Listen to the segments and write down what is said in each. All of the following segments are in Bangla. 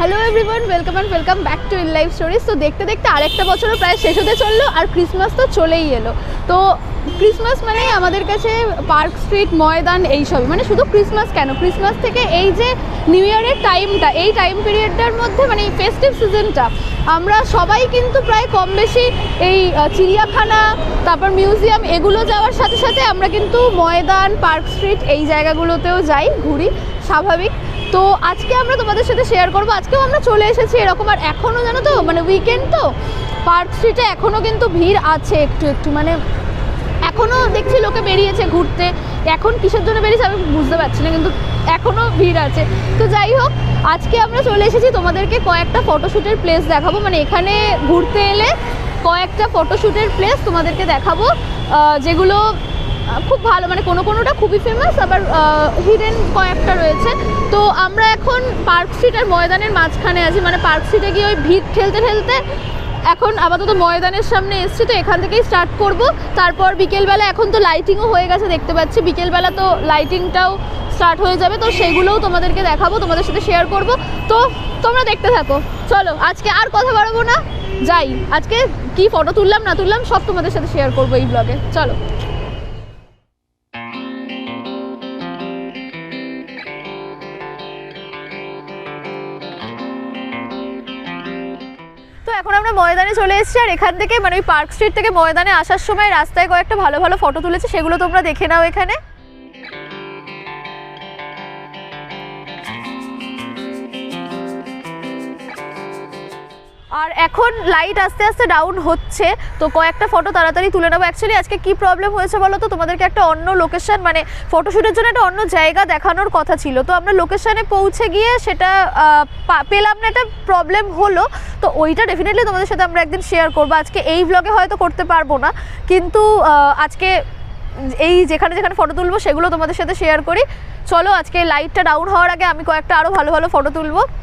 Hello everyone, welcome back to in life stories. তো দেখতে দেখতে আরেকটা বছরও প্রায় শেষ হতে চললো, আর ক্রিসমাস তো চলেই এলো। তো ক্রিসমাস মানে আমাদের কাছে পার্ক স্ট্রিট, ময়দান এইসবই, মানে শুধু ক্রিসমাস কেন, ক্রিসমাস থেকে এই যে নিউ ইয়ারের টাইমটা, এই টাইম পিরিয়ডটার মধ্যে মানে এই ফেস্টিভ সিজনটা আমরা সবাই কিন্তু প্রায় কম বেশি এই চিড়িয়াখানা, তারপর মিউজিয়াম, এগুলো যাওয়ার সাথে সাথে আমরা কিন্তু ময়দান, পার্ক স্ট্রিট এই জায়গাগুলোতেও যাই, ঘুরি, স্বাভাবিক। তো আজকে আমরা তোমাদের সাথে শেয়ার করবো, আজকেও আমরা চলে এসেছি এরকম। আর এখনও জানো তো, মানে উইকেন্ড তো পার্ক স্ট্রিটে এখনও কিন্তু ভিড় আছে একটু, মানে এখনও দেখছি লোকে বেরিয়েছে ঘুরতে। এখন কিসের জন্য বেরিয়েছে আমি বুঝতে পারছি না, কিন্তু এখনও ভিড় আছে। তো যাই হোক, আজকে আমরা চলে এসেছি তোমাদেরকে কয়েকটা ফটোশ্যুটের প্লেস দেখাবো, মানে এখানে ঘুরতে এলে কয়েকটা ফটোশ্যুটের প্লেস তোমাদেরকে দেখাবো, যেগুলো খুব ভালো, মানে কোনোটা খুবই ফেমাস, আবার হিডেন কয়েকটা রয়েছে। তো আমরা এখন পার্ক স্ট্রিট আর ময়দানের মাঝখানে আছি, মানে পার্ক স্ট্রিটে গিয়ে ওই ভিড় ঠেলতে এখন আপাতত ময়দানের সামনে এসছি। তো এখান থেকেই স্টার্ট করব। তারপর বিকেলবেলা, এখন তো লাইটিংও হয়ে গেছে দেখতে পাচ্ছি, বিকেলবেলা তো লাইটিংটাও স্টার্ট হয়ে যাবে, তো সেগুলোও তোমাদেরকে দেখাবো, তোমাদের সাথে শেয়ার করব। তো তোমরা দেখতে থাকো। চলো আজকে আর কথা বাড়াবো না, যাই। আজকে কি ফটো তুললাম না তুললাম সব তোমাদের সাথে শেয়ার করবো এই ব্লগে। চলো। এখন আমরা ময়দানে চলে এসেছি, আর এখান থেকে মানে ওই পার্ক স্ট্রিট থেকে ময়দানে আসার সময় রাস্তায় কয়েকটা ভালো ভালো ফটো তুলেছে, সেগুলো তোমরা দেখে নাও এখানে। আর এখন লাইট আস্তে আস্তে ডাউন হচ্ছে, তো কয়েকটা ফটো তাড়াতাড়ি তুলে নেবো। অ্যাকচুয়ালি আজকে কি প্রবলেম হয়েছে বলো তো, তোমাদেরকে একটা অন্য লোকেশন, মানে ফটোশ্যুটের জন্য একটা অন্য জায়গা দেখানোর কথা ছিল, তো আমরা লোকেশনে পৌঁছে গিয়ে সেটা পেলাম না, একটা প্রবলেম হলো। তো ওইটা ডেফিনেটলি তোমাদের সাথে আমরা একদিন শেয়ার করবো। আজকে এই ব্লগে হয়তো করতে পারবো না, কিন্তু আজকে এই যেখানে যেখানে ফটো তুলবো সেগুলো তোমাদের সাথে শেয়ার করি। চলো, আজকে লাইটটা ডাউন হওয়ার আগে আমি কয়েকটা আরও ভালো ভালো ফটো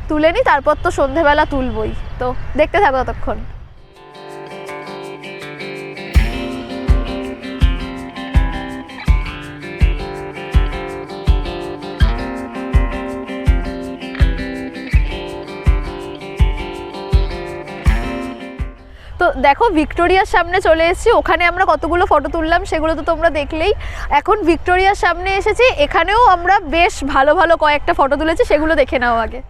তুলে নিই, তারপর তো সন্ধেবেলা তুলবই। তো দেখতে থাকো ততক্ষণ। তো দেখো, ভিক্টোরিয়ার সামনে চলে এসেছি, ওখানে আমরা কতগুলো ফটো তুললাম সেগুলো তো তোমরা দেখলেই। এখন ভিক্টোরিয়ার সামনে এসেছি, এখানেও আমরা বেশ ভালো ভালো কয়েকটা ফটো তুলেছি, সেগুলো দেখে নাও আগে।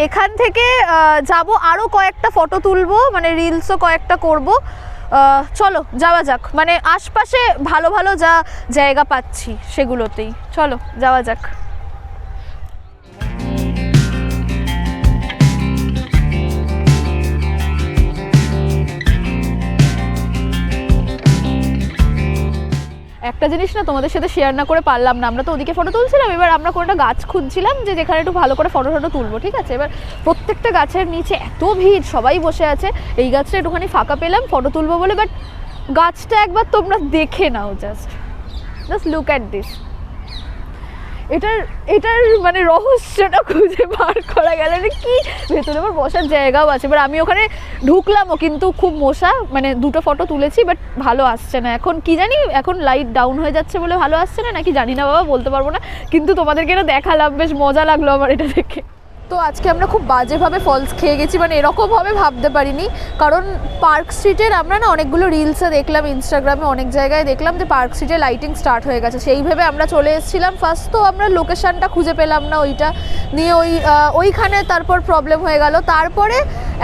এখান থেকে যাব, আরও কয়েকটা ফটো তুলবো, মানে রিলসও কয়েকটা করব। চলো যাওয়া যাক, মানে আশপাশে ভালো ভালো যা জায়গা পাচ্ছি সেগুলোতেই। চলো যাওয়া যাক। একটা জিনিস না তোমাদের সাথে শেয়ার না করে পারলাম না, আমরা তো ওদিকে ফটো তুলছিলাম, এবার আমরা কোনোটা গাছ খুঁজছিলাম যে যেখানে একটু ভালো করে ফটো তুলবো, ঠিক আছে। এবার প্রত্যেকটা গাছের নিচে এত ভিড়, সবাই বসে আছে। এই গাছটা একটুখানি ফাঁকা পেলাম ফটো তুলবো বলে, বাট গাছটা একবার তোমরা দেখে নাও, জাস্ট লুক অ্যাট দিস। এটার মানে রহস্যটা খুঁজে বার করা গেল না কি, ভেতরে আবার বসার জায়গাও আছে। এবার আমি ওখানে ঢুকলামও, কিন্তু খুব মশা, মানে দুটো ফটো তুলেছি বাট ভালো আসছে না। এখন কি জানি, এখন লাইট ডাউন হয়ে যাচ্ছে বলে ভালো আসছে না নাকি জানি না বাবা, বলতে পারবো না, কিন্তু তোমাদেরকে এটা দেখালাম, বেশ মজা লাগলো আমার এটা দেখে। তো আজকে আমরা খুব বাজেভাবে ফলস খেয়ে গেছি, মানে এরকমভাবে ভাবতে পারিনি। কারণ পার্ক স্ট্রিটের আমরা না অনেকগুলো রিলসে দেখলাম, ইনস্টাগ্রামে অনেক জায়গায় দেখলাম যে পার্ক স্ট্রিটে লাইটিং স্টার্ট হয়ে গেছে, সেই ভেবে আমরা চলে এসেছিলাম। ফার্স্ট তো আমরা লোকেশানটা খুঁজে পেলাম না, ওইটা নিয়ে ওইখানে তারপর প্রবলেম হয়ে গেল। তারপরে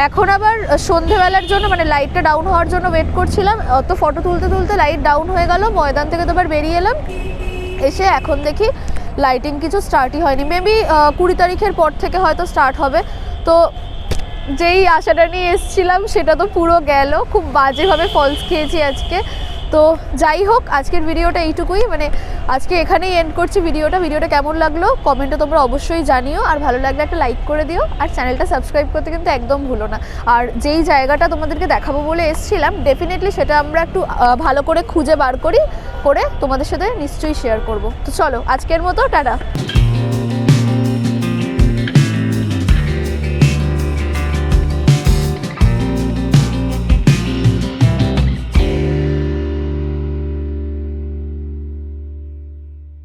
এখন আবার সন্ধেবেলার জন্য, মানে লাইটটা ডাউন হওয়ার জন্য ওয়েট করছিলাম, তো ফটো তুলতে লাইট ডাউন হয়ে গেল। ময়দান থেকে তো আবার বেরিয়ে এলাম, এসে এখন দেখি লাইটিং কিছু স্টার্টই হয়নি, মেবি 20 তারিখের পর থেকে হয়তো স্টার্ট হবে। তো যেই আশাটা নিয়ে এসেছিলাম সেটা তো পুরো গেল, খুব বাজেভাবে ফলস খেয়েছি আজকে। তো যাই হোক, আজকের ভিডিওটা এইটুকুই, মানে আজকে এখানেই এন্ড করছি ভিডিওটা কেমন লাগলো কমেন্টে তোমরা অবশ্যই জানিও, আর ভালো লাগলে একটা লাইক করে দিও, আর চ্যানেলটা সাবস্ক্রাইব করতে কিন্তু একদম ভুলো না। আর যেই জায়গাটা তোমাদেরকে দেখাবো বলে এসেছিলাম, ডেফিনেটলি সেটা আমরা একটু ভালো করে খুঁজে বার করে তোমাদের সাথে নিশ্চয়ই শেয়ার করব। তো চলো আজকের মতো টাটা।